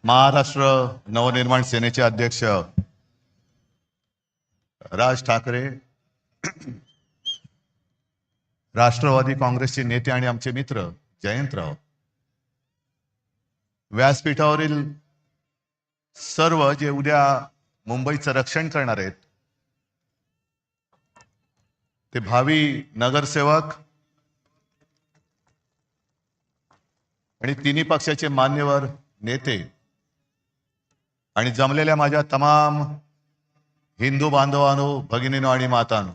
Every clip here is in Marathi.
महाराष्ट्र नवनिर्माण सेनेचे अध्यक्ष राज ठाकरे, राष्ट्रवादी काँग्रेसचे नेते आणि आमचे मित्र जयंतराव, व्यासपीठावरील सर्व जे उद्या मुंबईचं रक्षण करणार आहेत ते भावी नगरसेवक आणि तिन्ही पक्षाचे मान्यवर नेते आणि जमलेल्या माझ्या तमाम हिंदू बांधवांनो, भगिनीनो आणि मातांनो,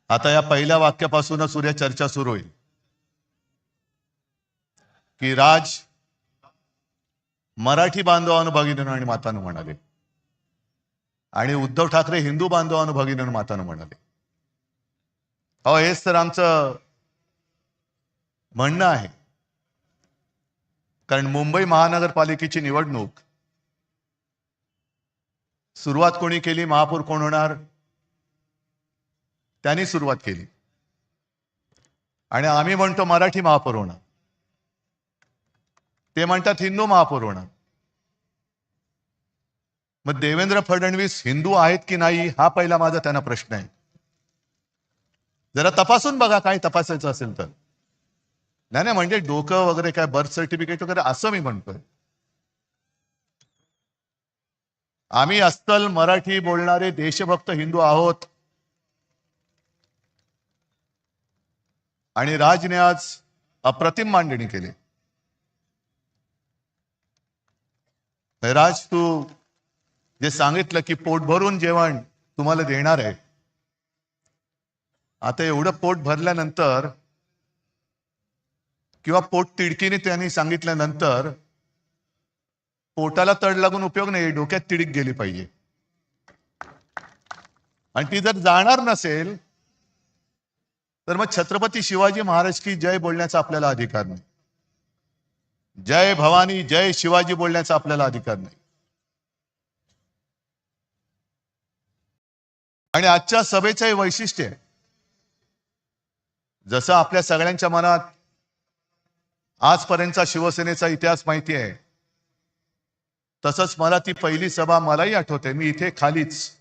आता या पहिल्या वाक्यापासूनच उद्या चर्चा सुरू होईल की राज मराठी बांधवांनो, भगिनीनो आणि मातांनो म्हणाले आणि उद्धव ठाकरे हिंदू बांधवांनो, भगिनीनो मातांनो म्हणाले. अहो, हेच तर आमचं म्हणणं आहे. कारण मुंबई महानगरपालिकेची निवडणूक सुरुवात कोणी केली, महापौर कोण होणार, त्यांनी सुरुवात केली आणि आम्ही म्हणतो मराठी महापौर होणार, ते म्हणतात हिंदू महापौर होणार. मग देवेंद्र फडणवीस हिंदू आहेत की नाही हा पहिला माझा त्यांना प्रश्न आहे. जरा तपासून बघा, काय तपासायचं असेल तर. नाही म्हणजे डोकं वगैरे काय बर्थ सर्टिफिकेट वगैरे असं मी म्हणतोय. आम्ही अस्सल मराठी बोलणारे देशभक्त हिंदू आहोत आणि राजने आज अप्रतिम मांडणी केली. राज, तू जे सांगितलं की पोट भरून जेवण तुम्हाला देणार आहे, आता एवढं पोट भरल्यानंतर किंवा पोट तिडकीने त्यांनी सांगितल्यानंतर पोटाला तड लागून उपयोग नाही, डोक्यात तिडीक गेली पाहिजे. आणि ती जर जाणार नसेल तर मग छत्रपती शिवाजी महाराज की जय बोलण्याचा आपल्याला अधिकार नाही, जय भवानी जय शिवाजी बोलण्याचा आपल्याला अधिकार नाही. आणि आजच्या सभेचं हे वैशिष्ट्य आहे. जसं आपल्या सगळ्यांच्या मनात आजपर्यंतचा शिवसेनेचा इतिहास माहिती आहे, तसंच मला ती पहिली सभा मलाही आठवते. मी इथे खालीच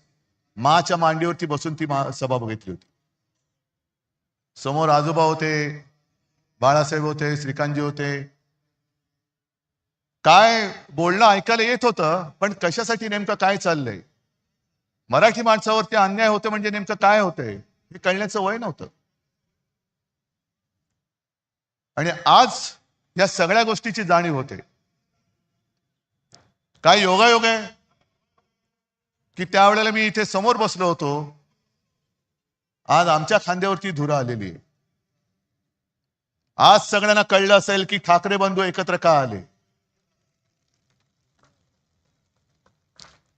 माच्या मांडीवरती बसून ती सभा बघितली होती. समोर आजोबा होते, बाळासाहेब होते, श्रीकांतजी होते. काय बोलणं ऐकायला येत होतं, पण कशासाठी नेमकं काय चाललंय, मराठी माणसावरती अन्याय होते म्हणजे नेमकं काय होतंय हे कळण्याचं वय नव्हतं. आणि आज या सगळ्या गोष्टीची जाणीव होते. काय योगायोग आहे की त्यावेळेला मी इथे समोर बसलो होतो, आज आमच्या खांद्यावरती धुरा आलेली आहे. आज सगळ्यांना कळलं असेल की ठाकरे बंधू एकत्र का आले.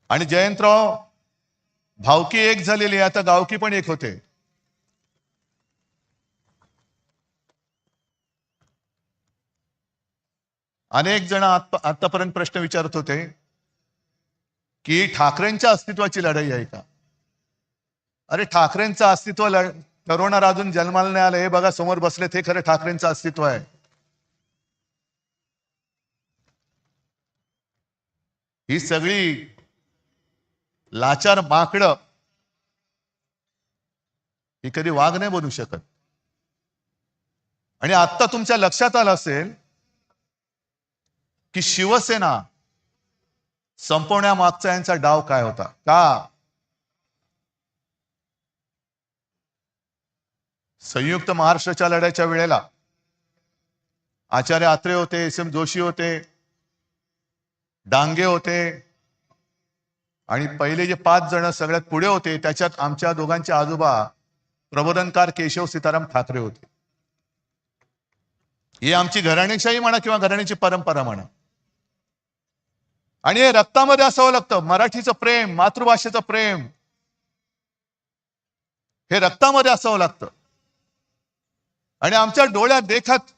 आणि जयंतराव, भावकी एक झालेली आहे, आता गावकी पण एक होते. अनेक जण आतापर्यंत प्रश्न विचारत होते की ठाकरेंच्या अस्तित्वाची लढाई आहे का. अरे, ठाकरेंचं अस्तित्व ठरवणार अजून जन्माला नाही आलं. हे बघा समोर बसले, ते खरं ठाकरेंचं अस्तित्व आहे. ही सगळी लाचार माकडं ही कधी वाघ नाही बनू शकत. आणि आता तुमच्या लक्षात आलं असेल की शिवसेना संपवण्यामागचा यांचा डाव काय होता. का संयुक्त महाराष्ट्राच्या लढ्याच्या वेळेला आचार्य आत्रे होते, एस एम जोशी होते, डांगे होते आणि पहिले जे 5 जण सगळ्यात पुढे होते त्याच्यात आमच्या दोघांचे आजोबा प्रबोधनकार केशव सीताराम ठाकरे होते. ही आमची घराणेशाही म्हणा किंवा घराण्याची परंपरा म्हणा. आणि हे रक्तामध्ये असावं लागतं. मराठीचं प्रेम, मातृभाषेचं प्रेम हे रक्तामध्ये असावं लागतं. आणि आमच्या डोळ्यात देखत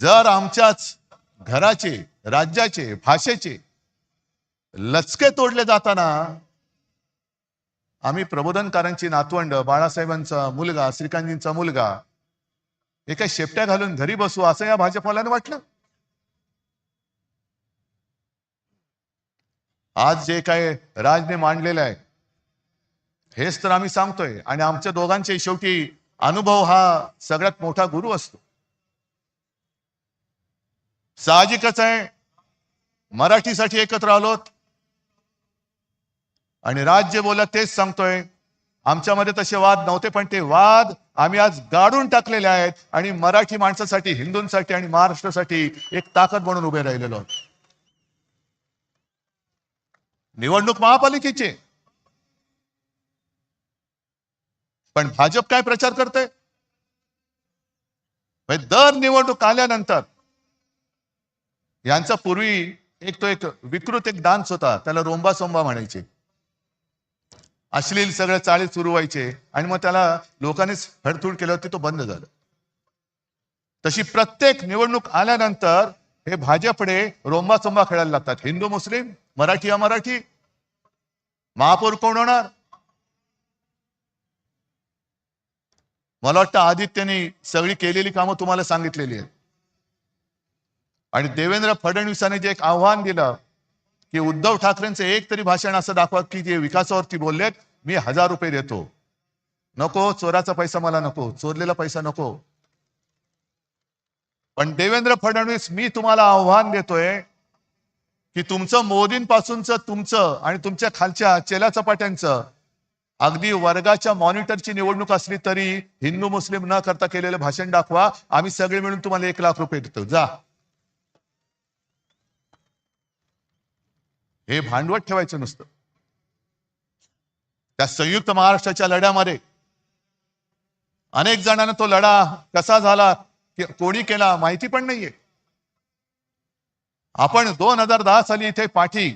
जर आमच्याच घराचे, राज्याचे, भाषेचे लचके तोडले जाताना आम्ही प्रबोधनकारांची नातवंड, बाळासाहेबांचा मुलगा, श्रीकांतजींचा मुलगा, हे काय शेपट्या घालून घरी बसू असं या भाजपवाल्यानं वाटलं. आज जे काय राजने मांडलेलं आहे हेच तर आम्ही सांगतोय, आणि आमच्या दोघांचे शेवटी अनुभव हा सगळ्यात मोठा गुरु असतो. साहजिकच आहे मराठीसाठी एकत्र आलोत, आणि राज जे बोलत तेच सांगतोय. आमच्यामध्ये तसे वाद नव्हते, पण ते वाद आम्ही आज गाडून टाकलेले आहेत आणि मराठी माणसासाठी, हिंदूंसाठी आणि महाराष्ट्रासाठी एक ताकद म्हणून उभे राहिलेलो आहोत. निवडणूक महापालिकेची, पण भाजप काय प्रचार करते, दर निवडणूक आल्यानंतर यांचा पूर्वी एक विकृत एक डान्स होता, त्याला रोंबा सोंबा म्हणायचे. अश्लील सगळं चाळी सुरू व्हायचे आणि मग त्याला लोकांनीच हडतूड केलं होती, तो बंद झालं. तशी प्रत्येक निवडणूक आल्यानंतर हे भाजपडे रोंबा सोंबा खेळायला लागतात. हिंदू मुस्लिम, मराठी अमराठी, महापौर कोण होणार. मला वाटतं आदित्यने सगळी केलेली कामं तुम्हाला सांगितलेली आहेत. आणि देवेंद्र फडणवीसांनी जे एक आव्हान दिलं की उद्धव ठाकरेंचं एक तरी भाषण असं दाखवा की जे विकासावरती बोललेत, मी 1000 रुपये देतो. नको, चोराचा पैसा मला नको, चोरलेला पैसा नको. पण देवेंद्र फडणवीस, मी तुम्हाला आव्हान देतोय की तुमचं मोदींपासूनचं तुमचं आणि तुमच्या खालच्या चेला चपाट्यांचं अगदी वर्गाच्या मॉनिटरची निवडणूक असली तरी हिंदू मुस्लिम न करता केलेलं भाषण दाखवा, आम्ही सगळे मिळून तुम्हाला 1,00,000 रुपये देतो, जा. हे भांडवत ठेवायचं नुसतं. त्या संयुक्त महाराष्ट्राच्या लढ्यामध्ये अनेक जणांना तो लढा कसा झाला, कोणी केला माहिती पण नाहीये. आपण 2010 साली इथे पाठी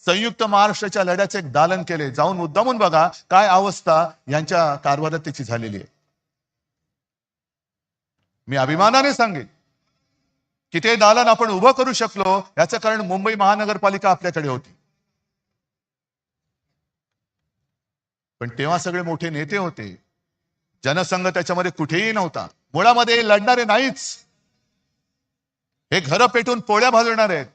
संयुक्त महाराष्ट्राच्या लढ्याचे एक दालन केले. जाऊन मुद्दामून बघा काय अवस्था यांच्या कारभारात त्याची झालेली आहे. मी अभिमानाने सांगेन की ते दालन आपण उभं करू शकलो याचं कारण मुंबई महानगरपालिका आपल्याकडे होती. पण तेव्हा सगळे मोठे नेते होते, जनसंघ त्याच्यामध्ये कुठेही नव्हता. मुळामध्ये लढणारे नाहीच, हे घरं पेटून पोळ्या भाजवणार आहेत,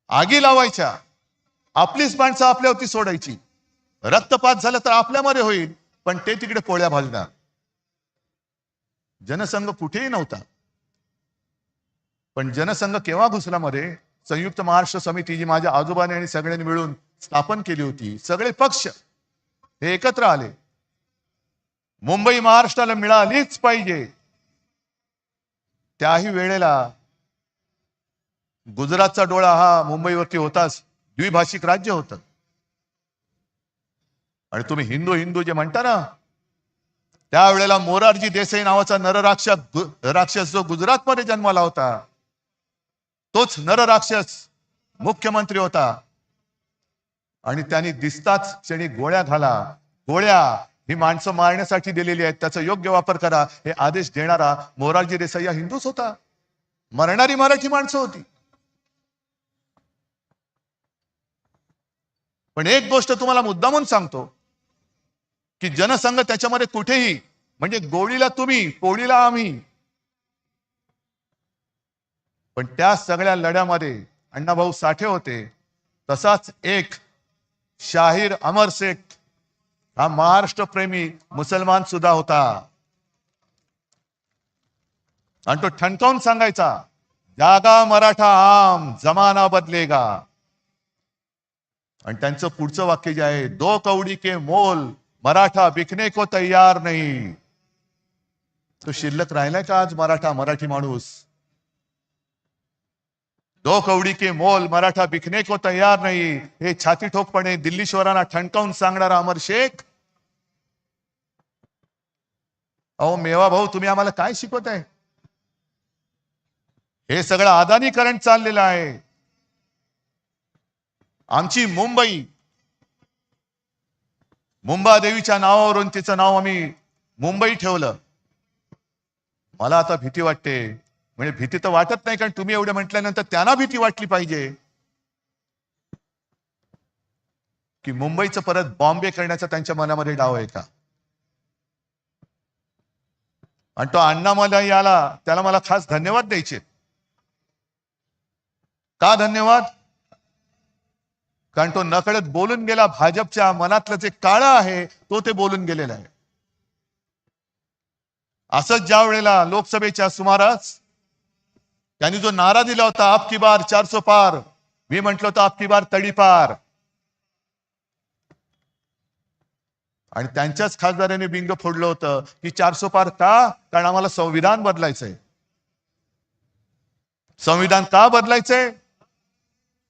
आगी लावायच्या, आपलीच माणसं आपल्यावरती सोडायची, रक्तपात झाला तर आपल्यामध्ये होईल, पण ते तिकडे पोळ्या भाजणार. जनसंघ कुठेही नव्हता. पण जनसंघ केव्हा घुसला मध्ये, संयुक्त महाराष्ट्र समिती जी माझ्या आजोबाने आणि सगळ्यांनी मिळून स्थापन केली होती, सगळे पक्ष हे एकत्र आले. मुंबई महाराष्ट्राला मिळालीच पाहिजे. त्याही वेळेला गुजरातचा डोळा हा मुंबईवरती होताच, द्विभाषिक राज्य होतं. आणि तुम्ही हिंदू हिंदू जे म्हणता ना, त्यावेळेला मोरारजी देसाई नावाचा नरराक्षस जो गुजरातमध्ये जन्माला होता, तोच नरराक्षस मुख्यमंत्री होता. आणि त्यांनी दिसताच क्षणी गोळ्या घाला, गोळ्या ही माणसं मारण्यासाठी दिलेली आहेत, त्याचा योग्य वापर करा हे आदेश देणारा मोरारजी देसाई हा हिंदूच होता. मरणारी मराठी माणसं होती. पण एक गोष्ट तुम्हाला मुद्दामून सांगतो की जनसंघ त्याच्यामध्ये कुठेही, म्हणजे गोळीला तुम्ही, पोळीला आम्ही, पण त्या सगळ्या लढ्यामध्ये अण्णाभाऊ साठे होते. तसाच एक शाहीर अमर शेख हा महाराष्ट्र प्रेमी मुसलमान सुद्धा होता. आणि तो ठणकावून सांगायचा, जागा मराठा आम जमाना बदलेगा. आणि त्यांचं पुढचं वाक्य जे आहे, दो कौडी के मोल मराठा बिकने को तैयार नहीं. तो शिल्लक राहिलाय का आज मराठी माणूस? दो कौडी के मोल मराठा बिकने को तैयार नहीं, हे छाती ठोकपणे दिल्ली शहरांना ठणकावून सांगणारा अमर शेख. अहो मेवा भाऊ, तुम्ही आम्हाला काय शिकवताय? हे सगळं अदानीकरण चाललेलं आहे. आमची मुंबादेवीच्या नावावरून तिचं नाव आम्ही मुंबई ठेवलं. मला आता भीती वाटते. म्हणजे भीती तर वाटत नाही, कारण तुम्ही एवढं म्हटल्यानंतर त्यांना भीती वाटली पाहिजे की मुंबईचं परत बॉम्बे करण्याचा त्यांच्या मनामध्ये डाव आहे का. आणि तो अण्णामलाई आला, त्याला मला खास धन्यवाद द्यायचे. का धन्यवाद? कारण तो नकळत बोलून गेला. भाजपच्या मनातलं जे काळं आहे तो ते बोलून गेलेलं आहे. असंच ज्या वेळेला लोकसभेच्या सुमारास त्यांनी जो नारा दिला होता, आपकी बार 400 पार, मी म्हंटल होतं आपकी बार तडीपार. आणि त्यांच्याच खासदाराने बिंग फोडलं होतं की 400 पार का? कारण आम्हाला संविधान बदलायचंय. संविधान का बदलायचंय?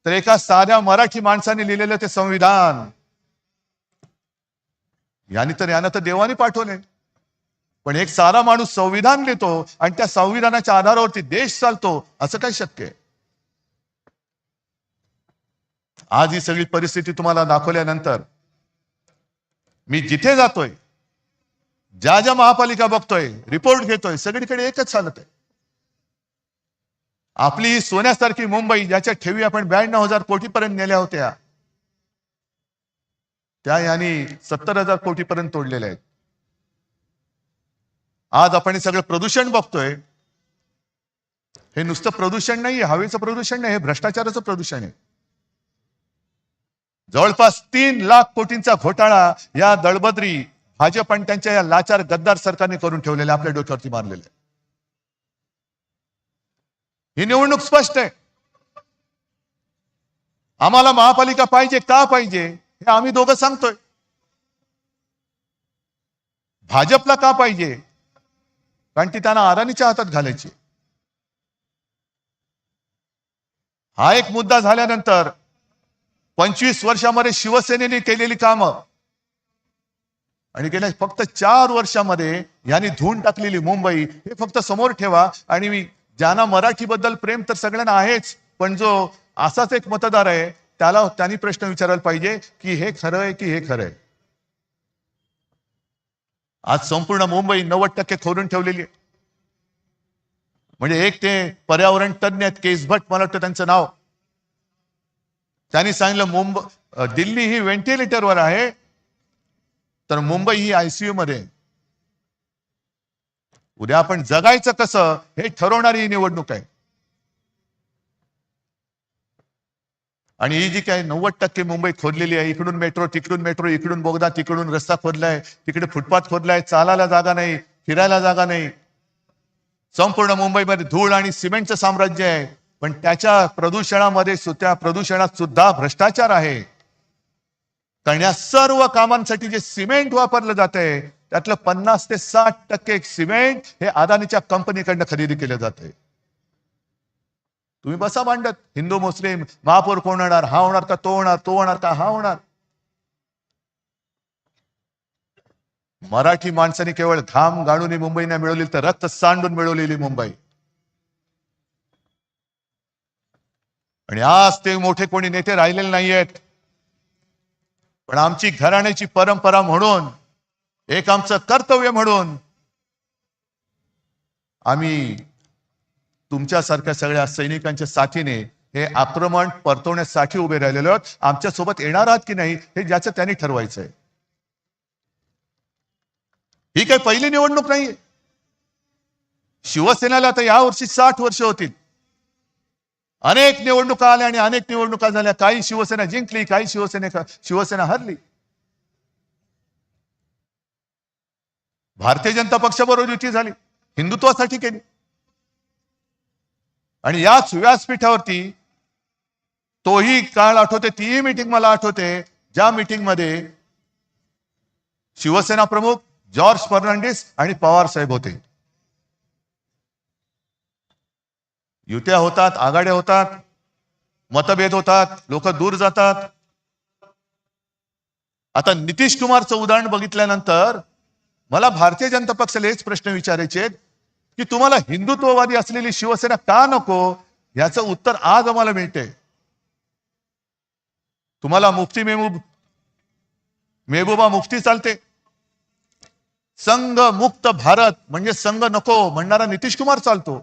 तर एका साध्या मराठी माणसाने लिहिलेलं ते संविधान, यानं तर देवाने पाठवले. पण एक साधा माणूस संविधान लिहितो आणि त्या संविधानाच्या आधारावरती देश चालतो, असं काय शक्य आहे? आज ही सगळी परिस्थिती तुम्हाला दाखवल्यानंतर मी जिथे जातोय, ज्या ज्या महापालिका बघतोय, रिपोर्ट घेतोय, सगळीकडे एकच चालत आहे. आपली ही सोन्यासारखी मुंबई, ज्याच्या ठेवी आपण 92,000 कोटीपर्यंत नेल्या होत्या, त्या यांनी 70,000 कोटीपर्यंत तोडलेल्या आहेत. आज आपण हे सगळं प्रदूषण बघतोय. हे नुसतं प्रदूषण नाही, हवेचं प्रदूषण नाही, हे भ्रष्टाचाराचं प्रदूषण आहे. जवळपास 3 लाख कोटींचा घोटाळा या दळबद्री भाजप आणि त्यांच्या या लाचार गद्दार सरकारने करून ठेवलेले, आपल्या डोक्यावरती मारलेले. ही निवडणूक स्पष्ट आहे. आम्हाला महापालिका पाहिजे. का पाहिजे हे आम्ही दोघं सांगतोय. भाजपला का पाहिजे? कारण ती त्यांना अदानीच्या हातात घालायची. हा एक मुद्दा झाल्यानंतर 25 वर्षामध्ये शिवसेनेने केलेली कामं आणि गेल्या फक्त 4 वर्षामध्ये यांनी धुवून टाकलेली मुंबई, हे फक्त समोर ठेवा. आणि ज्यांना मराठीबद्दल प्रेम तर सगळ्यांना आहेच, पण जो असाच एक मतदार आहे त्याला त्यांनी प्रश्न विचारायला पाहिजे की हे खरं आहे की हे खरं आहे. आज संपूर्ण मुंबई 90% खोदून ठेवलेली आहे. म्हणजे एक ते पर्यावरण तज्ञ आहेत, केस भट मला वाटतं त्यांचं नाव, त्यांनी सांगितलं दिल्ली ही व्हेंटिलेटरवर आहे, तर मुंबई ही आयसीयू मध्ये. उद्या आपण जगायचं कसं हे ठरवणारी ही निवडणूक आहे. आणि ही जी काय 90% मुंबई खोदलेली आहे, इकडून मेट्रो, तिकडून मेट्रो, इकडून बोगदा, तिकडून रस्ता खोदलाय, तिकडे फुटपाथ खोदलाय, चालायला जागा नाही, फिरायला जागा नाही. संपूर्ण मुंबईमध्ये धूळ आणि सिमेंटचं साम्राज्य आहे. पण त्याच्या प्रदूषणामध्ये त्या प्रदूषणात सुद्धा भ्रष्टाचार आहे. कारण या सर्व कामांसाठी जे सिमेंट वापरलं जातंय त्यातलं 50 ते 60% सिमेंट हे अदानीच्या कंपनीकडनं खरेदी केलं जातंय. तुम्ही बसा मांडत, हिंदू मुस्लिम महापौर कोण होणार, हा होणार का तो होणार, तो होणार का हा होणार. मराठी माणसाने केवळ घाम गाळून मुंबई नाही मिळवली, तर रक्त सांडून मिळवलेली मुंबई. आणि आज ते मोठे कोणी नेते राहिलेले नाहीयेत. पण आमची घराण्याची परंपरा म्हणून, एक आमचं कर्तव्य म्हणून आम्ही तुमच्यासारख्या सगळ्या सैनिकांच्या साथीने हे आक्रमण परतवण्यासाठी उभे राहिलेलो आहोत. आमच्या सोबत येणार आहात की नाही हे ज्याचं त्यांनी ठरवायचंय. ही काही पहिली निवडणूक नाहीये. शिवसेनेला आता या वर्षी 60 वर्ष होतील. अनेक निवडणुका आल्या आणि अनेक निवडणुका झाल्या. काही शिवसेना जिंकली, काही शिवसेना हरली. भारतीय जनता पक्षाबरोबर युती झाली, हिंदुत्वासाठी केली. आणि याच व्यासपीठावरती तोही काळ आठवते, तीही मीटिंग मला आठवते, ज्या मीटिंग मध्ये शिवसेना प्रमुख जॉर्ज फर्नांडिस आणि पवार साहेब होते. युत्या होतात, आघाड्या होतात, मतभेद होतात, लोक दूर जातात. आता नितीश कुमारचं उदाहरण बघितल्यानंतर मला भारतीय जनता पक्षाला हेच प्रश्न विचारायचे आहेत की तुम्हाला हिंदुत्ववादी असलेली शिवसेना का नको, याचं उत्तर आज आम्हाला मिळते. तुम्हाला मुफ्ती मेहबूबा मुफ्ती चालते. संघ मुक्त भारत म्हणजे संघ नको म्हणणारा नितीश कुमार चालतो.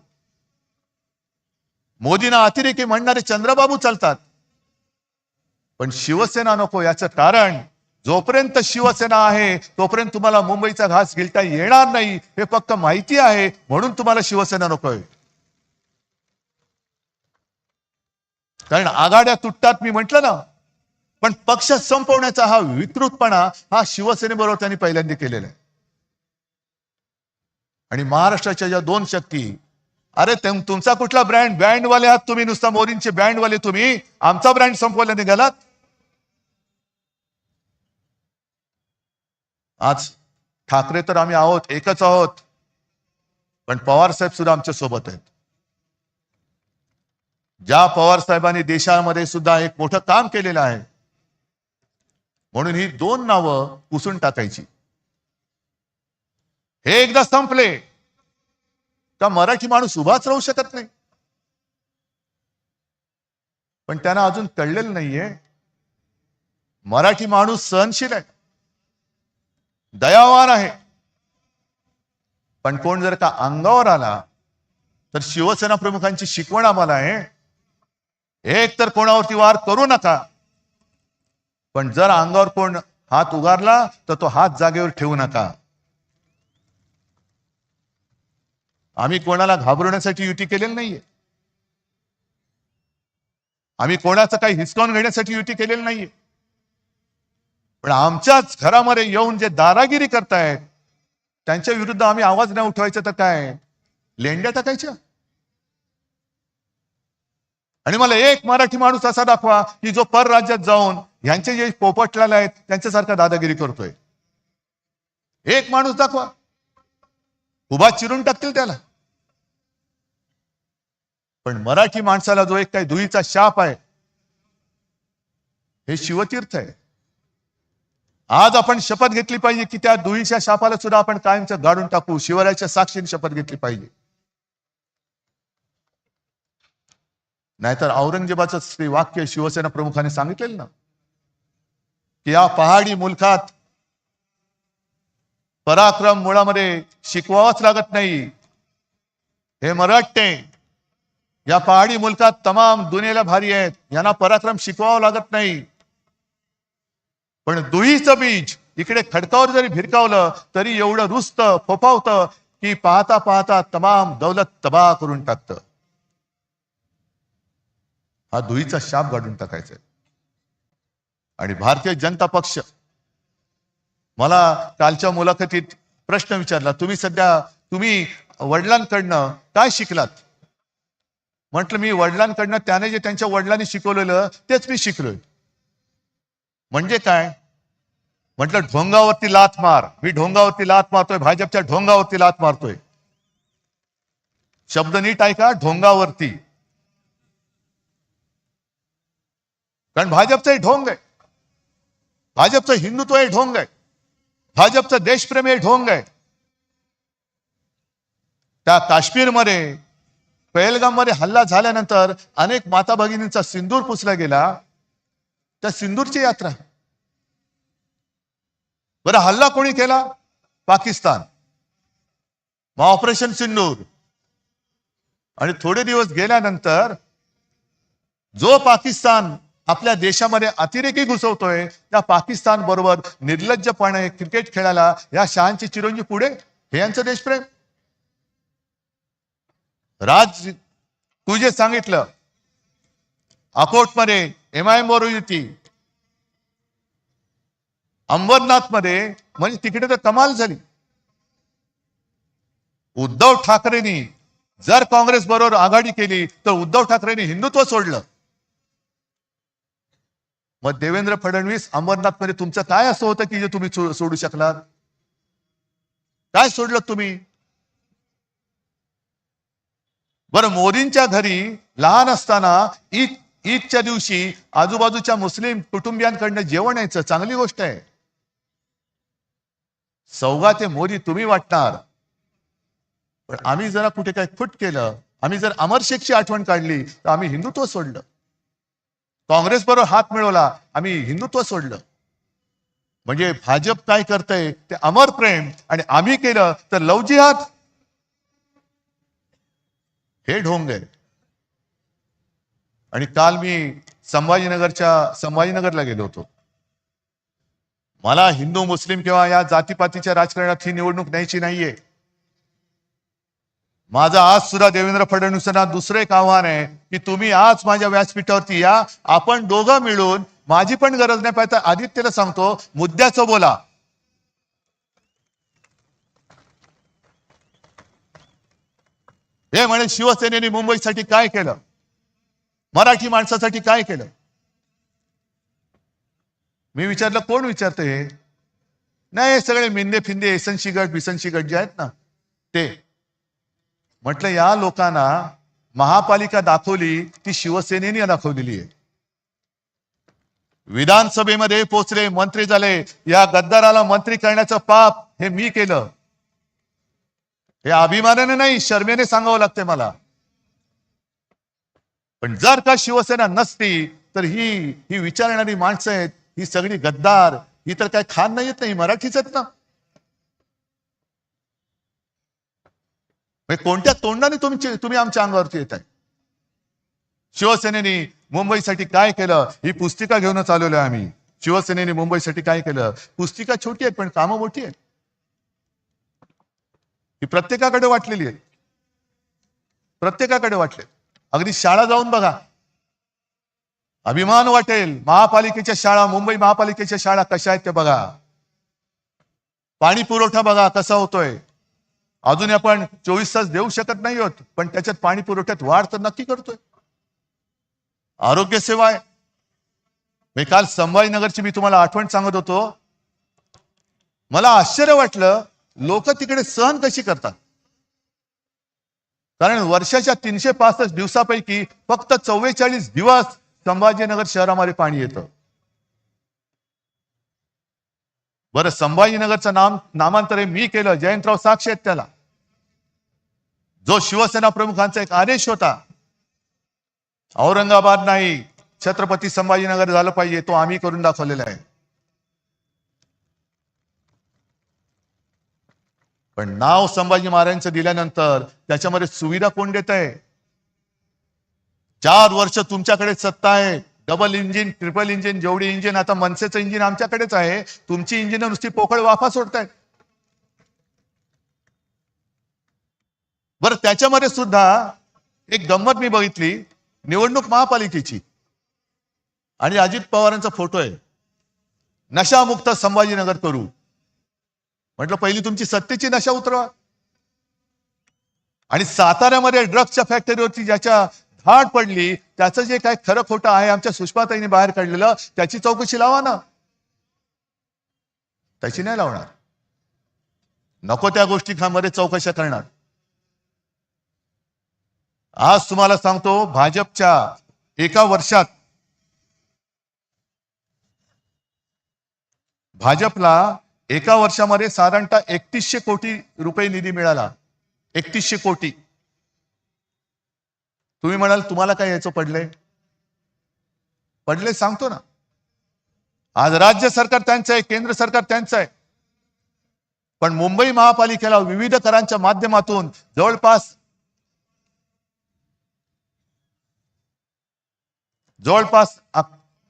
मोदींना अतिरेकी म्हणणारे चंद्रबाबू चालतात. पण शिवसेना नको, याचं कारण जोपर्यंत शिवसेना आहे तोपर्यंत तुम्हाला मुंबईचा घास गिळता येणार नाही हे फक्त माहिती आहे, म्हणून तुम्हाला शिवसेना नकोय. कारण आघाड्या तुटतात मी म्हंटल ना, पण पक्ष संपवण्याचा हा विकृतपणा हा शिवसेनेबरोबर त्यांनी पहिल्यांदा केलेला आहे. आणि महाराष्ट्राच्या ज्या दोन शक्ती, अरे तुमचा कुठला बँडवाले आहात तुम्ही, नुसता मोदींचे बँडवाले तुम्ही, आमचा ब्रँड संपवला निघालात. आज ठाकरे तर आम्ही आहोत, एकच आहोत, पण पवार साहेब सुद्धा आमच्या सोबत आहेत. ज्या पवार साहेबांनी देशामध्ये सुद्धा एक मोठं काम केलेलं आहे, म्हणून ही दोन नावं पुसून टाकायची. हे एकदा संपले का मराठी माणूस उभाच राहू शकत नाही. पण त्यांना अजून कळलेलं नाहीये, मराठी माणूस सहनशील आहे, दयावान आहे, पण कोण जर का अंगावर आला तर शिवसेना प्रमुखांची शिकवण आम्हाला आहे, एक तर कोणावरती वार करू नका, पण जर अंगावर कोण हात उगारला तर तो हात जागेवर ठेवू नका. आम्ही कोणाला घाबरवण्यासाठी युती केलेली नाहीये, आम्ही कोणाचं काही हिसकावून घेण्यासाठी युती केलेली नाहीये, पण आमच्याच घरामध्ये येऊन जे दादागिरी करतायत त्यांच्या विरुद्ध आम्ही आवाज नाही उठवायचा तर काय लेंड्या टाकायच्या. आणि मला एक मराठी माणूस असा दाखवा की जो परराज्यात जाऊन ह्यांचे जे पोपटलाल आहेत त्यांच्यासारखा दादागिरी करतोय. एक माणूस दाखवा, उभा चिरून टाकतील त्याला. पण मराठी माणसाला जो एक काही दुईचा शाप आहे, हे शिवतीर्थ आहे. आज आपण शपथ घेतली पाहिजे की त्या दुईच्या शापाला सुद्धा आपण कायमचं गाडून टाकू. शिवरायाच्या साक्षीने शपथ घेतली पाहिजे. नाहीतर औरंगजेबाचं ते वाक्य शिवसेना प्रमुखाने सांगितलेलं ना, की या पहाडी मुलखात पराक्रम मुळामध्ये शिकवावंच लागत नाही. हे मराठे या पहाडी मुलखात तमाम दुनियेला भारी आहेत, यांना पराक्रम शिकवावं लागत नाही. पण दुईचं बीज इकडे खडकावर जरी भिरकावलं तरी एवढं रुसतं फोफावतं की पाहता पाहता तमाम दौलत तबाह करून टाकतं. हा दुईचा शाप गाडून टाकायचा. आणि भारतीय जनता पक्ष, मला कालच्या मुलाखतीत प्रश्न विचारला, तुम्ही वडिलांकडनं काय शिकलात? म्हटलं मी वडिलांकडनं त्याने जे त्यांच्या वडिलांनी शिकवलेलं तेच मी शिकलोय. म्हणजे काय? म्हटलं ढोंगावरती लात मार. मी ढोंगावरती लात मारतोय, भाजपच्या ढोंगावरती लात मारतोय. शब्द नीट ऐका, ढोंगावरती. कारण भाजपचं हे ढोंग आहे, भाजपचं हिंदुत्व हे ढोंग आहे, भाजपचं देशप्रेम हे ढोंग आहे. त्या काश्मीरमध्ये पहलगाम मध्ये हल्ला झाल्यानंतर अनेक माता भगिनींचा सिंदूर पुसला गेला, त्या सिंदूरची यात्रा. बरं हल्ला कोणी केला? पाकिस्तान. मग ऑपरेशन सिंदूर. आणि थोडे दिवस गेल्यानंतर जो पाकिस्तान आपल्या देशामध्ये अतिरेकी घुसवतोय, त्या पाकिस्तान बरोबर निर्लज्जपणे क्रिकेट खेळायला या शहांची चिरंजी पुढे. हे यांचं देशप्रेम. राज तू जे सांगितलं अकोटमध्ये MIM बरोबर युती, अंबरनाथ मध्ये, म्हणजे तिकडे तर कमाल झाली. उद्धव ठाकरेंनी जर काँग्रेस बरोबर आघाडी केली तर उद्धव ठाकरेंनी हिंदुत्व सोडलं. मग देवेंद्र फडणवीस अंबरनाथ मध्ये तुमचं काय असं होतं की जे तुम्ही सोडू शकलात? काय सोडलं तुम्ही? बरं मोदींच्या घरी लहान असताना ईदच्या दिवशी आजूबाजूच्या मुस्लिम कुटुंबियांकडनं जेवण यायचं, चांगली गोष्ट आहे. सौगाते मोदी तुम्ही वाटणार, पण आम्ही जरा कुठे काय खुट केलं, आम्ही जर अमर शेखची आठवण काढली तर आम्ही हिंदुत्व सोडलं. काँग्रेस बरोबर हात मिळवला, आम्ही हिंदुत्व सोडलं. म्हणजे भाजप काय करतंय ते अमर प्रेम, आणि आम्ही केलं तर लव जिहाद. हे ढोंग आहे. आणि काल मी संभाजीनगरला गेलो होतो. मला हिंदू मुस्लिम किंवा या जातीपातीच्या राजकारणात ही निवडणूक न्यायची नाहीये. माझं आज सुद्धा देवेंद्र फडणवीसांना दुसरं एक आव्हान आहे की तुम्ही आज माझ्या व्यासपीठावरती या, आपण दोघं मिळून, माझी पण गरज नाही पाहिजे, आदित्यला सांगतो मुद्द्याचं बोला. हे म्हणे शिवसेनेने मुंबईसाठी काय केलं, मराठी माणसासाठी काय केलं. मी विचारलं कोण विचारतंय हे? नाही, सगळे मिंदे फिंदे एसनशी गट बिसनशी गट जे आहेत ना ते. म्हटलं या लोकांना महापालिका दाखवली ती शिवसेनेने दाखवलेली आहे. विधानसभेमध्ये पोचले, मंत्री झाले, या गद्दाराला मंत्री करण्याचं पाप हे मी केलं. हे अभिमानाने नाही, शर्मेने सांगावं लागते मला. पण जर का शिवसेना नसती तर ही विचारणारी माणसं आहेत, ही सगळी गद्दार, ही तर काय खान नाही येत नाही, मराठीच आहेत ना. कोणत्या तोंडाने तुम्ही आमच्या अंगावरती येत आहे. शिवसेनेने मुंबईसाठी काय केलं ही पुस्तिका घेऊनच आलेलो आहे आम्ही. शिवसेनेने मुंबईसाठी काय केलं, पुस्तिका छोटी आहे पण कामं मोठी आहेत. ही प्रत्येकाकडे वाटलेली आहे, प्रत्येकाकडे वाटले. अगदी शाळा जाऊन बघा, अभिमान वाटेल. महापालिकेच्या शाळा, मुंबई महापालिकेच्या शाळा कशा आहेत ते बघा. पाणी पुरवठा बघा कसा होतोय. अजून आपण 24 तास देऊ शकत नाही होत, पण त्याच्यात पाणी पुरवठ्यात वाढ तर नक्की करतोय. आरोग्य सेवा आहे. मी काल संभाजीनगरची मी तुम्हाला आठवण सांगत होतो. मला आश्चर्य वाटलं लोक तिकडे सहन कशी करतात. कारण वर्षाच्या 365 दिवसापैकी फक्त 44 दिवस संभाजीनगर शहरामध्ये पाणी येतं. बरं, संभाजीनगरचं नामांतर मी केलं, जयंतराव साक्षी आहेत त्याला. जो शिवसेना प्रमुखांचा एक आदेश होता, औरंगाबाद नाही छत्रपती संभाजीनगर झालं पाहिजे, तो आम्ही करून दाखवलेला आहे. पण नाव संभाजी महाराजांचं दिल्यानंतर त्याच्यामध्ये सुविधा कोण देत आहे. 4 वर्ष तुमच्याकडे सत्ता आहे. डबल इंजिन, ट्रिपल इंजिन, जेवढी इंजिन, आता मनसेचं इंजिन आमच्याकडेच आहे. तुमची इंजिन नुसती पोकळ वाफा सोडतायत. बरं, त्याच्यामध्ये सुद्धा एक गंमत मी बघितली. निवडणूक महापालिकेची आणि अजित पवारांचा फोटो आहे, नशामुक्त संभाजीनगर करू. म्हटलं पहिली तुमची सत्तेची नशा उतरवा. आणि साताऱ्यामध्ये ड्रग्सच्या फॅक्टरीवरती ज्याच्या धाड पडली, त्याचं जे काय खरं खोटं आहे आमच्या सुषमाताईंनी बाहेर काढलेलं, त्याची चौकशी लावा ना. त्याची नाही लावणार, नको त्या गोष्टींमध्ये चौकशा करणार. आज तुम्हाला सांगतो, भाजपच्या एका वर्षात भाजपला एका वर्षामध्ये साधारणतः 3100 कोटी रुपये निधी मिळाला. 3100 कोटी. तुम्ही म्हणाल तुम्हाला काय याचं पडलंय? पडले सांगतो ना. आज राज्य सरकार त्यांचं आहे, केंद्र सरकार त्यांचं आहे. पण मुंबई महापालिकेला विविध करांच्या माध्यमातून जवळपास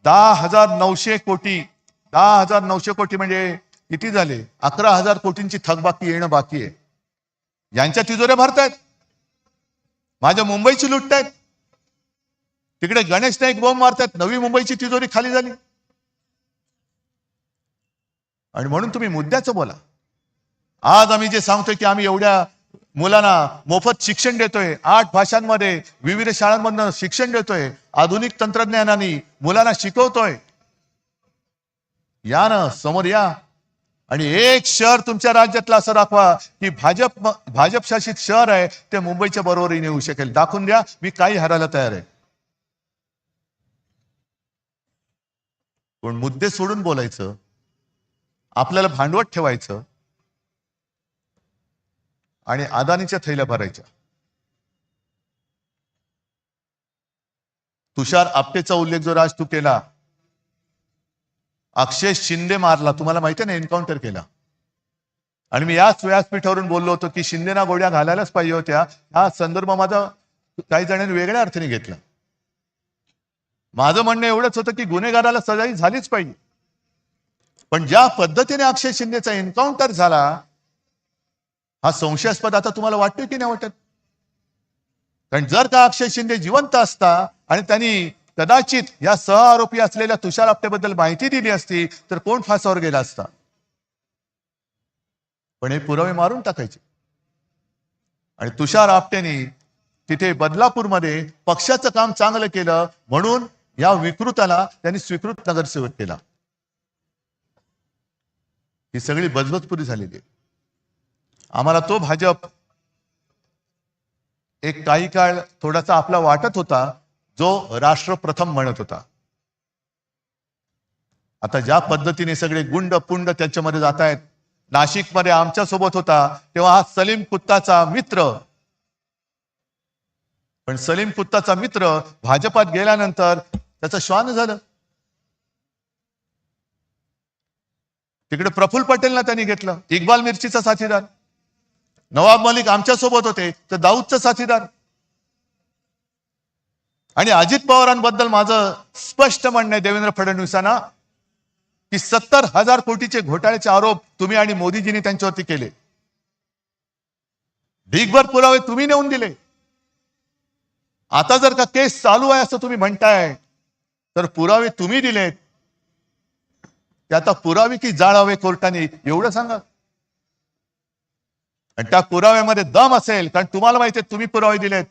10,900 कोटी. 10,900 कोटी म्हणजे किती झाले? 11,000 कोटींची थकबाकी येणं बाकी आहे. यांच्या तिजोऱ्या भरतायत, माझ्या मुंबईची लुटतायत. तिकडे गणेश नाईक बॉम्ब मारतायत, नवी मुंबईची तिजोरी खाली झाली. आणि म्हणून तुम्ही मुद्द्याचं बोला. आज आम्ही जे सांगतोय की आम्ही एवढ्या मुलांना मोफत शिक्षण देतोय, 8 भाषांमध्ये विविध शाळांमधनं शिक्षण देतोय, आधुनिक तंत्रज्ञानाने मुलांना शिकवतोय. या ना, समोर या. आणि एक शहर तुमच्या राज्यातलं असं दाखवा की भाजप शासित शहर आहे ते मुंबईच्या बरोबरीने येऊ शकेल. दाखवून द्या, मी काही हरायला तयार आहे. पण मुद्दे सोडून बोलायचं, आपल्याला भांडवत ठेवायचं आणि अदानीच्या थैल्या भरायच्या. तुषार आपटेचा उल्लेख जो राज तू केला, अक्षय शिंदे मारला, तुम्हाला माहिती आहे ना, एन्काउंटर केला. आणि मी याच व्यासपीठावरून बोललो होतो की शिंदेना गोळ्या घालायलाच पाहिजे होत्या. हा संदर्भ माझा काही जणांनी वेगळ्या अर्थाने घेतला. माझं म्हणणं एवढंच होतं की गुन्हेगाराला सजा झालीच पाहिजे. पण ज्या पद्धतीने अक्षय शिंदेचा एन्काउंटर झाला हा संशयास्पद आता तुम्हाला वाटतोय की नाही वाटत? कारण जर का अक्षय शिंदे जिवंत असता आणि त्यांनी कदाचित या सहआरोपी असलेल्या तुषार आपटेबद्दल माहिती दिली असती तर कोण फासावर गेला असता? पण हे पुरावे मारून टाकायचे. आणि तुषार आपटेने तिथे बदलापूरमध्ये पक्षाचं काम चांगलं केलं म्हणून या विकृताला त्यांनी स्वीकृत नगरसेवक केला. ही सगळी बजबजपुरी झालेली आहे. आम्हाला तो भाजप एक काही काळ थोडासा आपला वाटत होता जो राष्ट्र प्रथम म्हणत होता. आता ज्या पद्धतीने सगळे गुंड पुंड त्यांच्यामध्ये जात आहेत. नाशिकमध्ये आमच्या सोबत होता तेव्हा हा सलीम कुत्ताचा मित्र, पण सलीम कुत्ताचा मित्र भाजपात गेल्यानंतर त्याचं श्वान झालं. तिकडे प्रफुल्ल पटेलला त्यांनी घेतलं, इक्बाल मिर्चीचा साथीदार. नवाब मलिक आमच्या सोबत होते तर दाऊदचा साथीदार. आणि अजित पवारांबद्दल माझं स्पष्ट म्हणणं आहे देवेंद्र फडणवीसांना की 70,000 कोटीचे घोटाळ्याचे आरोप तुम्ही आणि मोदीजींनी त्यांच्यावरती केले. ढीगभर पुरावे तुम्ही नेऊन दिले. आता जर का केस चालू आहे असं तुम्ही म्हणताय तर पुरावे तुम्ही दिलेत, ते आता पुरावे की जाळावे कोर्टाने एवढं सांगा. आणि त्या पुराव्यामध्ये दम असेल, कारण तुम्हाला माहिती आहे तुम्ही पुरावे दिलेत,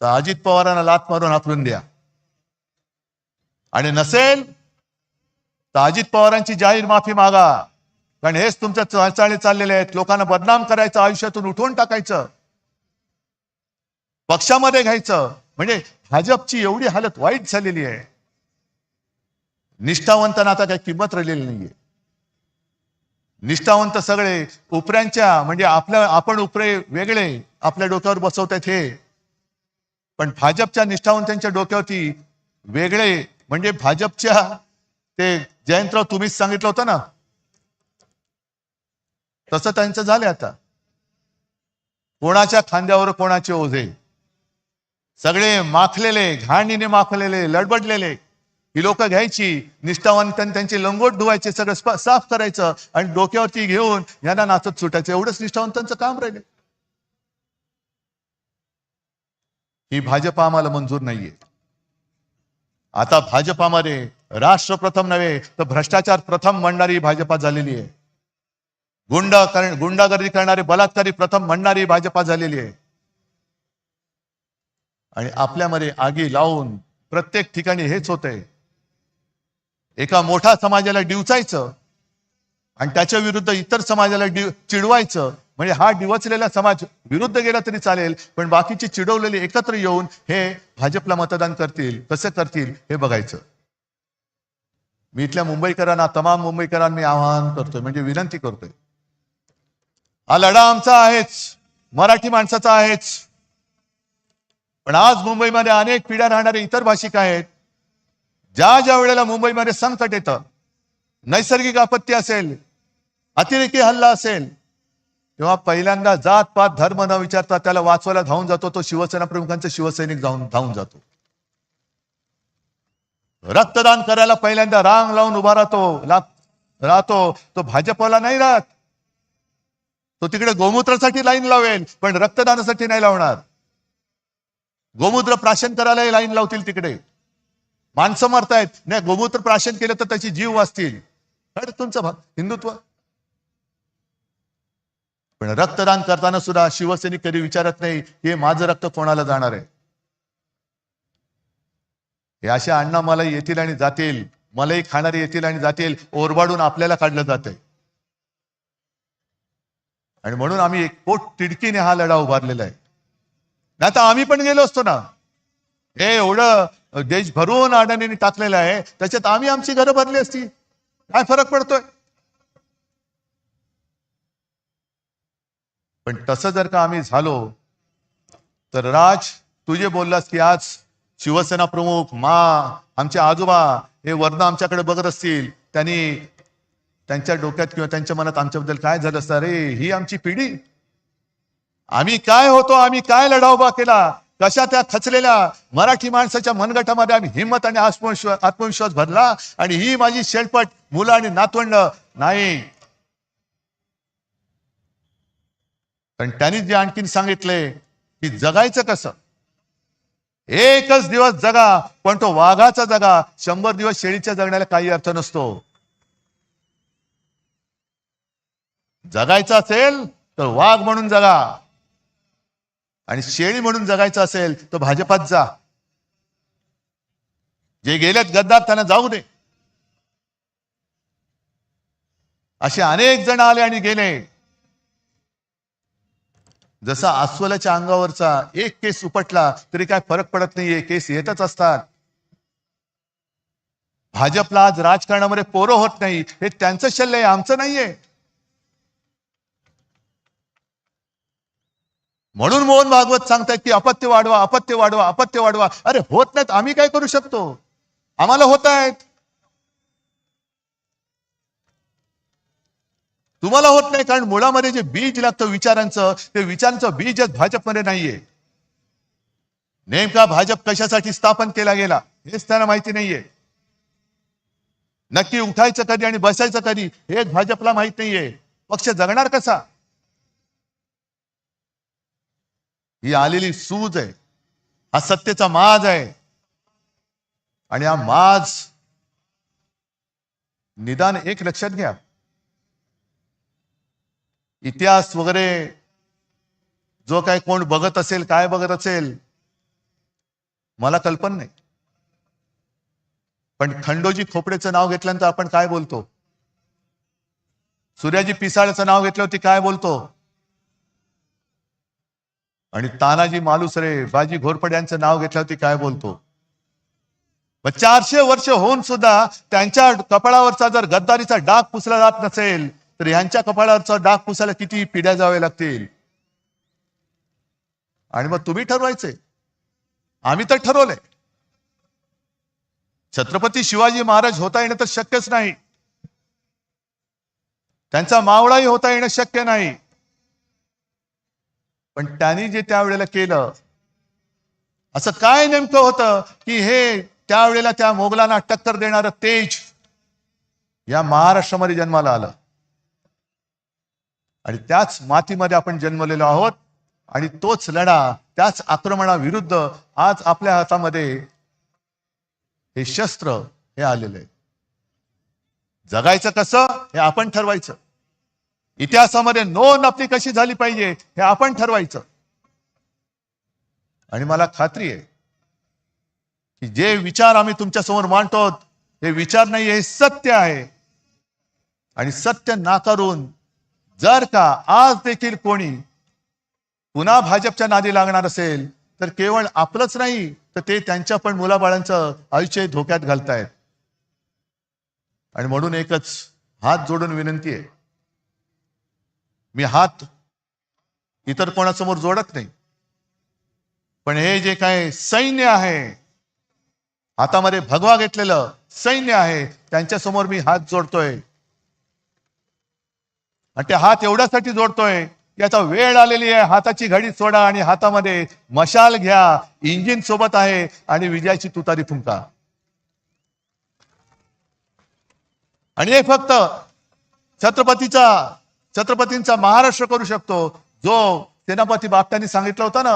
तर अजित पवारांना लाथ मारून हाकलून द्या. आणि नसेल तर अजित पवारांची जाहीर माफी मागा. कारण हेच तुमच्या चालचाली चाललेले आहेत. लोकांना बदनाम करायचं, आयुष्यातून उठवून टाकायचं, पक्षामध्ये घ्यायचं. म्हणजे भाजपची एवढी हालत वाईट झालेली आहे. निष्ठावंतांना आता काही किंमत राहिलेली नाहीये. निष्ठावंत सगळे उपऱ्यांच्या, म्हणजे आपण उपरे वेगळे आपल्या डोक्यावर बसवतात हे, पण भाजपच्या निष्ठावंतांच्या डोक्यावरती वेगळे. म्हणजे भाजपच्या ते जयंतराव तुम्हीच सांगितलं होतं ना, तसं त्यांचं झालं. आता कोणाच्या खांद्यावर कोणाचे ओझे, सगळे माखलेले, घाणीने माखलेले, लडबडलेले ही लोक घ्यायची. निष्ठावंतांनी त्यांचे लंगोट धुवायचे, सगळं साफ करायचं आणि डोक्यावरती घेऊन यांना नाचत सुटायचं. एवढंच निष्ठावंतांचं काम राहिले. ही भाजपा आम्हाला मंजूर नाहीये. आता भाजपामध्ये राष्ट्र प्रथम नव्हे तर भ्रष्टाचार प्रथम म्हणणारी भाजपा झालेली आहे. गुंडागर्दी करणारी, बलात्कारी प्रथम म्हणणारी भाजपा झालेली आहे. आणि आपल्यामध्ये आगी लावून प्रत्येक ठिकाणी हेच होतंय. एका मोठ्या समाजाला डिवचायचं आणि त्याच्या विरुद्ध इतर समाजाला चिडवायचं. म्हणजे हा डिवचलेला समाज विरुद्ध गेला तरी चालेल, पण बाकीचे चिडवलेले एकत्र येऊन हे भाजपला मतदान करतील. कसं करतील हे बघायचं. मी इथल्या मुंबईकरांना, तमाम मुंबईकरांना मी आवाहन करतोय, म्हणजे विनंती करतोय, हा लढा आमचा आहेच, मराठी माणसाचा आहेच. पण आज मुंबईमध्ये अनेक पिढ्या राहणारे इतर भाषिक आहेत. ज्या ज्या वेळेला मुंबईमध्ये संकट येतं, नैसर्गिक आपत्ती असेल, अतिरेकी हल्ला असेल, तेव्हा पहिल्यांदा जात पात धर्म न विचारता त्याला वाचवायला धावून जातो तो शिवसेना प्रमुखांचा शिवसैनिक धावून जातो. रक्तदान करायला पहिल्यांदा रांग लावून उभा राहतो. तो भाजपवाला नाही राहत. तो तिकडे गोमूत्रासाठी लाईन लावेल, पण रक्तदानासाठी नाही लावणार. गोमूत्र प्राशन करायला लाईन लावतील तिकडे. माणसं मरतायत, नाही गोमूत्र प्राशन केलं तर त्याची जीव वाचतील. तुमचं हिंदुत्व. पण रक्तदान करताना सुद्धा शिवसैनिक कधी विचारत नाही हे माझं रक्त कोणाला जाणार आहे. हे अशा अण्णा मलाई येतील आणि जातील, मलाई खाणारे येतील आणि जातील, ओरबाडून आपल्याला काढलं जातंय. आणि म्हणून आम्ही एक पोट तिडकीने हा लढा उभारलेला आहे. नाही तर आम्ही पण गेलो असतो ना. हे एवढं देश भरून अडाणींनी टाकलेलं आहे, त्याच्यात आम्ही आमची घरं भरली असती. काय फरक पडतोय? पण तसं जर का आम्ही झालो तर राज, तुझे बोललास की आज शिवसेना प्रमुख, आमचे आजोबा हे वर्ण आमच्याकडे बघत असतील, त्यांच्या डोक्यात किंवा त्यांच्या मनात आमच्याबद्दल काय झालं असतं? अरे ही आमची पिढी, आम्ही काय होतो, आम्ही काय लढा उभा केला, कशा त्या खचलेल्या मराठी माणसाच्या मनगटामध्ये आम्ही हिंमत आणि आत्मविश्वास भरला आणि ही माझी शेलपट मुलं आणि नातवंड नाही. पण त्यांनी जे आणखीन सांगितले की जगायचं कसं, एकच दिवस जगा पण तो वाघाचा जगा, 100 दिवस शेळीच्या जगण्याला काही अर्थ नसतो. जगायचं असेल तर वाघ म्हणून जगा आणि शेळी म्हणून जगायचं असेल तर भाजपात जा. जे गेलेत गद्दार त्यांना जाऊ दे. असे अनेक जण आले आणि गेले. जसा अस्वलाच्या अंगावरचा एक केस उपटला तरी काय फरक पडत नाहीये, केस येतच असतात. भाजपला आज राजकारणामध्ये पोरं होत नाही, हे त्यांचं शल्य आहे, आमचं नाहीये. म्हणून मोहन भागवत सांगतायत की अपत्य वाढवा, अपत्य वाढवा, अपत्य वाढवा. अरे होत नाहीत, आम्ही काय करू शकतो? आम्हाला होत आहेत, तुम्हाला होत नाही. कारण मुळामध्ये जे बीज लागतं विचारांचं, ते विचारांचं बीजच भाजपमध्ये नाहीये. नेमका भाजप कशासाठी स्थापन केला गेला हेच त्यांना माहिती नाहीये. नक्की उठायचं कधी आणि बसायचं कधी हेच भाजपला माहित नाहीये. पक्ष जगणार कसा? ही आलेली सूज आहे, हा सत्तेचा माज आहे. आणि हा माज निदान एक लक्षात घ्या, इतिहास वगैरे जो काय कोण बघत असेल, काय बघत असेल मला कल्पना नाही. पण खंडोजी खोपडेचं नाव घेतल्यानंतर आपण काय बोलतो? सूर्याजी पिसाळचं नाव घेतल्यावरती काय बोलतो? आणि तानाजी मालुसरे, बाजी घोरपडे यांचं नाव घेतल्यावरती काय बोलतो? 400 वर्ष होऊन सुद्धा त्यांच्या कपाळावरचा जर गद्दारीचा डाग पुसला जात नसेल तर यांच्या कपाळावरचा डाग पुसायला किती पिढ्या जावे लागतील. आणि मग तुम्ही ठरवायचे, आम्ही तर ठरवलंय. छत्रपती शिवाजी महाराज होता येणं तर शक्यच नाही, त्यांचा मावळाही होता येणं शक्य नाही. पण त्यांनी जे त्यावेळेला केलं, असं काय नेमकं होतं की हे त्यावेळेला त्या मोगलांना टक्कर देणारं तेज या महाराष्ट्रामध्ये जन्माला आलं. आणि त्याच मातीमध्ये आपण जन्मलेलो आहोत. आणि तोच लढा, त्याच आक्रमणाविरुद्ध आज आपल्या हातामध्ये हे शस्त्र हे आलेलं आहे. जगायचं कसं हे आपण ठरवायचं. इतिहासामध्ये नोंद आपली कशी झाली पाहिजे हे आपण ठरवायचं. आणि मला खात्री आहे की जे विचार आम्ही तुमच्या समोर मांडतो हे विचार नाही, हे सत्य आहे. आणि सत्य नाकारून जर का आज देखील कोणी पुन्हा भाजपच्या नादी लागणार असेल तर केवळ आपलंच नाही तर ते त्यांच्या पण मुलाबाळांचं आयुष्य धोक्यात घालतायत. आणि म्हणून एकच हात जोडून विनंती आहे, मी हात इतर कोणासमोर जोडत नाही, पण हे जे काय सैन्य आहे, हातामध्ये भगवा घेतलेलं सैन्य आहे, त्यांच्या समोर मी हात जोडतोय. आणि ते हात एवढ्यासाठी जोडतोय की आता वेळ आलेली आहे, हाताची घडी सोडा आणि हातामध्ये मशाल घ्या, इंजिन सोबत आहे आणि विजयाची तुतारी फुंका. आणि हे फक्त छत्रपतींचा महाराष्ट्र करू शकतो. जो सेनापती बापटांनी सांगितलं होतं ना,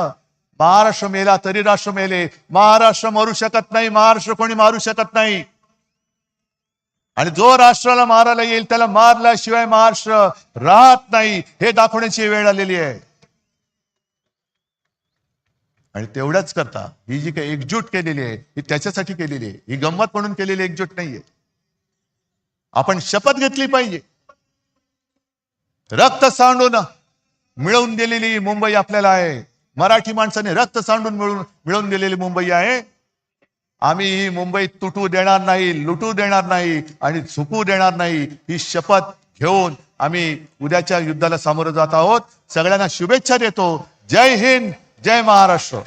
महाराष्ट्र मेला तरी राष्ट्र मेले. महाराष्ट्र मरू शकत नाही, महाराष्ट्र कोणी मारू शकत नाही. आणि जो राष्ट्राला मारायला येईल त्याला मारल्याशिवाय महाराष्ट्र राहत नाही, हे दाखवण्याची वेळ आलेली आहे. आणि तेवढ्याच करता ही जी काही एकजूट केलेली आहे ही त्याच्यासाठी केलेली आहे, ही गंमत म्हणून केलेली एकजूट नाहीये. आपण शपथ घेतली पाहिजे. रक्त सांडून मिळवून दिलेली मुंबई आपल्याला आहे, मराठी माणसाने रक्त सांडून मिळवून दिलेली मुंबई आहे. आम्ही ही मुंबई तुटू देणार नाही, लुटू देणार नाही आणि झुकू देणार नाही. ही शपथ घेऊन आम्ही उद्याच्या युद्धाला सामोरं जात आहोत. सगळ्यांना शुभेच्छा देतो. जय हिंद, जय महाराष्ट्र.